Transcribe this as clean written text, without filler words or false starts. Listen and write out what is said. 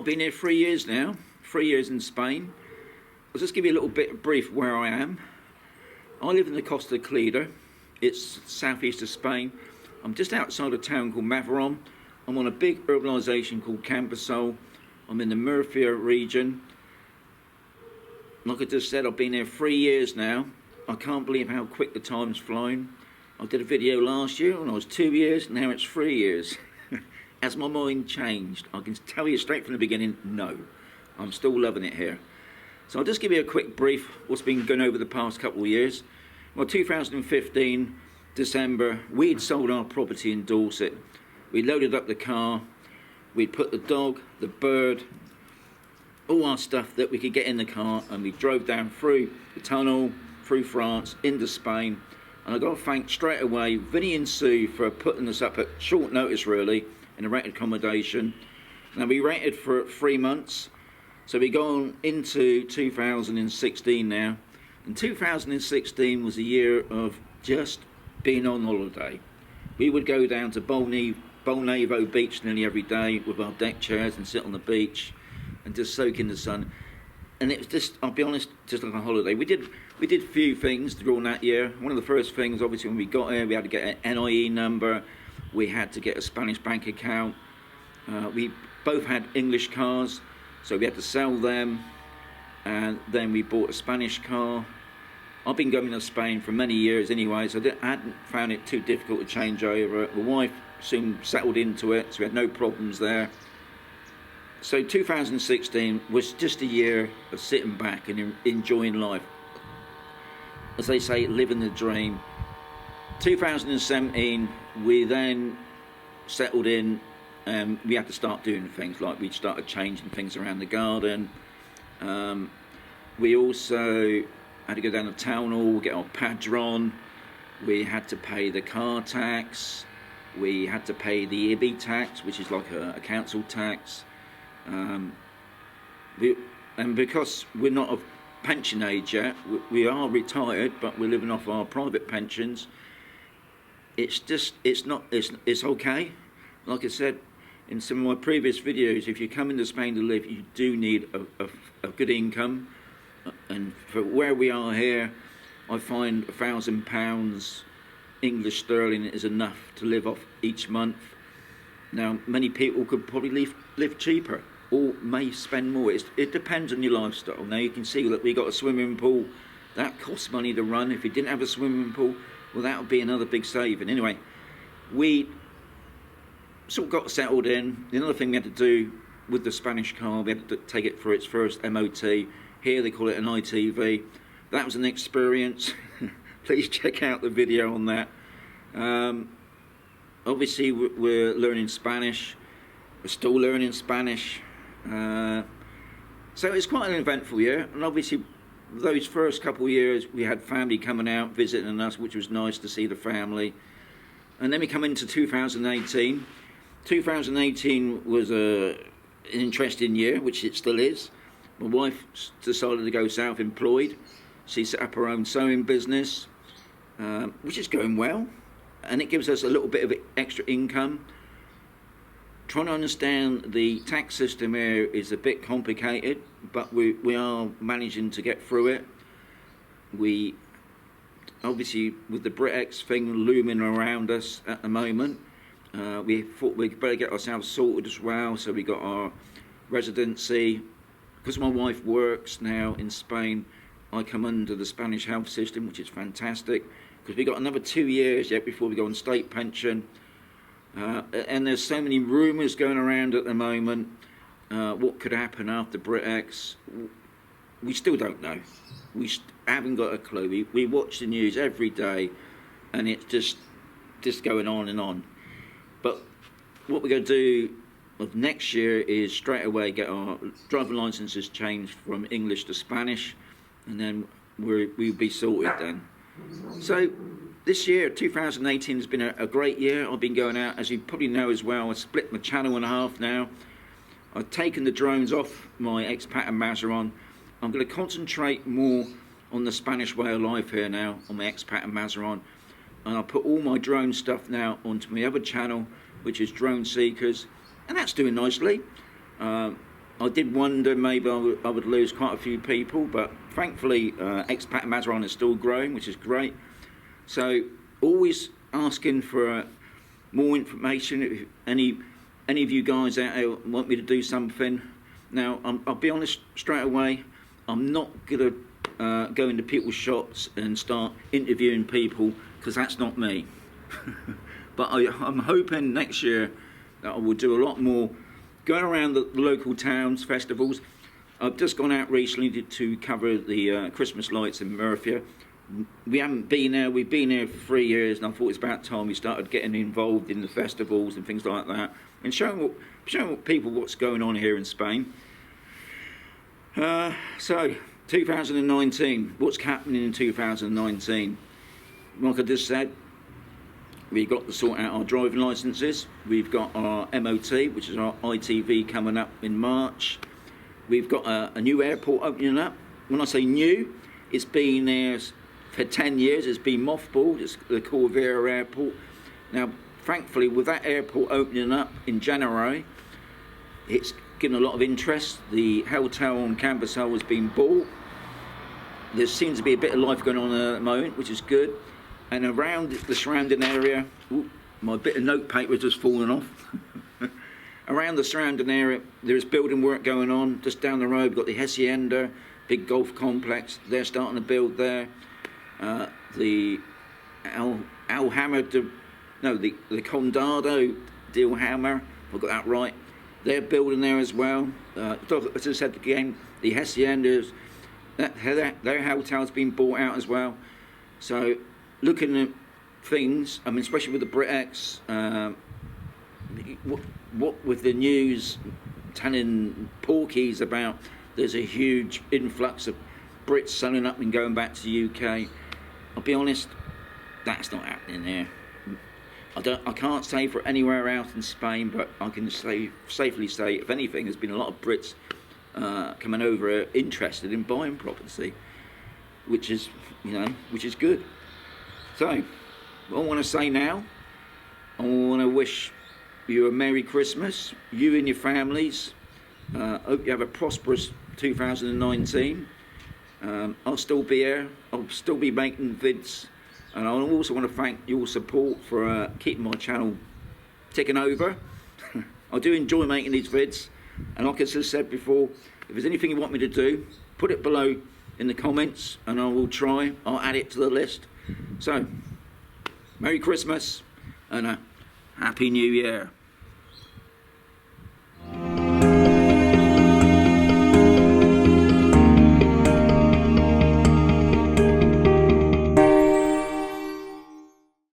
I've been here 3 years now, 3 years in Spain. I'll just give you a little bit brief where I am. I live in the Costa Clida. It's southeast of Spain. I'm just outside a town called Mazarrón. I'm on a big urbanisation called Camposol. I'm in the Murcia region. Like I just said, I've been here 3 years now. I can't believe how quick the time's flown. I did a video last year when I was 2 years, now it's 3 years. Has my mind changed? I can tell you straight from the beginning, no. I'm still loving it here. So I'll just give you a quick brief what's been going over the past couple of years. Well, 2015, December, we'd sold our property in Dorset. We loaded up the car, we'd put the dog, the bird, all our stuff that we could get in the car, and we drove down through the tunnel, through France, into Spain. And I got to thank straight away Vinny and Sue for putting us up at short notice, really, in a rented accommodation. Now, we rented for 3 months, so we're going into 2016 now. And 2016 was a year of just being on holiday. We would go down to Bolnevo Beach nearly every day with our deck chairs and sit on the beach and just soak in the sun. And it was just, I'll be honest, just like a holiday. We did a few things during that year. One of the first things, obviously, when we got here, we had to get an NIE number. We had to get a Spanish bank account. We both had English cars, so we had to sell them. And then we bought a Spanish car. I've been going to Spain for many years anyway, so I hadn't found it too difficult to change over. The wife soon settled into it, so we had no problems there. So 2016 was just a year of sitting back and enjoying life. As they say, living the dream. 2017, we then settled in and we had to start doing things, like we started changing things around the garden. We also had to go down to town hall, get our padron. We had to pay the car tax. We had to pay the IBI tax, which is like a council tax. And because we're not of pension age yet, we are retired, but we're living off our private pensions. It's okay. Like I said in some of my previous videos, if you come into Spain to live, you do need a good income. And for where we are here, I find £1,000 English sterling is enough to live off each month. Now, many people could probably live cheaper or may spend more. It depends on your lifestyle. Now, you can see that we got a swimming pool. That costs money to run. If you didn't have a swimming pool, well, that would be another big saving. Anyway, we sort of got settled in. The other thing we had to do with the Spanish car, we had to take it for its first MOT. Here they call it an ITV. That was an experience. Please check out the video on that. Obviously, we're learning Spanish. We're still learning Spanish. So it's quite an eventful year. And obviously, those first couple of years, we had family coming out, visiting us, which was nice to see the family. And then we come into 2018. 2018 was an interesting year, which it still is. My wife decided to go self-employed. She set up her own sewing business, which is going well, and it gives us a little bit of extra income. Trying to understand the tax system here is a bit complicated, but we are managing to get through it. We obviously, with the Brexit thing looming around us at the moment, we thought we'd better get ourselves sorted as well. So we got our residency. Because my wife works now in Spain, I come under the Spanish health system, which is fantastic, because we got another 2 years yet before we go on state pension. And there's so many rumours going around at the moment. What could happen after Brexit? We still don't know. We haven't got a clue. We watch the news every day, and it's just going on and on. But what we're going to do of next year is straight away get our driving licences changed from English to Spanish, and then we'll be sorted then. So this year, 2018, has been a great year. I've been going out, as you probably know as well. I split my channel in half now. I've taken the drones off my Expat and Mazarrón. I'm going to concentrate more on the Spanish way of life here now, on my Expat and Mazarrón. And I'll put all my drone stuff now onto my other channel, which is Drone Seekers. And that's doing nicely. I did wonder maybe I would lose quite a few people, but thankfully Expat Mazarrón is still growing, which is great. So always asking for more information. If any of you guys out there want me to do something, now I'll be honest straight away, I'm not gonna go into people's shops and start interviewing people, because that's not me. But I'm hoping next year that I will do a lot more going around the local towns, festivals. I've just gone out recently to cover the Christmas lights in Murcia. We haven't been there, we've been here for 3 years, and I thought it's about time we started getting involved in the festivals and things like that, and showing people what's going on here in Spain. So, 2019, what's happening in 2019? Like I just said, we've got to sort out our driving licences. We've got our MOT, which is our ITV, coming up in March. We've got a new airport opening up. When I say new, it's been there for 10 years. It's been mothballed. It's the Corvera Airport. Now, thankfully, with that airport opening up in January, it's given a lot of interest. The hotel on Camposol has been bought. There seems to be a bit of life going on at the moment, which is good. And around the surrounding area, my bit of notepaper has just fallen off. Around the surrounding area, there's building work going on. Just down the road, we've got the Hacienda, big golf complex. They're starting to build there. The Alhama, the Condado Dilhammer, if I got that right. They're building there as well. As I said again, the Haciendas, their hotel's been bought out as well. So, looking at things, I mean, especially with the BritX, what with the news telling porkies about there's a huge influx of Brits selling up and going back to the UK. I'll be honest, that's not happening here. I can't say for anywhere else in Spain, but I can safely say, if anything, there's been a lot of Brits coming over interested in buying property, which is good. So, what I want to say now, I want to wish you a Merry Christmas, you and your families. Hope you have a prosperous 2019. I'll still be here, I'll still be making vids, and I also want to thank your support for keeping my channel ticking over. I do enjoy making these vids, and like I said before, if there's anything you want me to do, put it below in the comments and I will try. I'll add it to the list. So, Merry Christmas and a Happy New Year.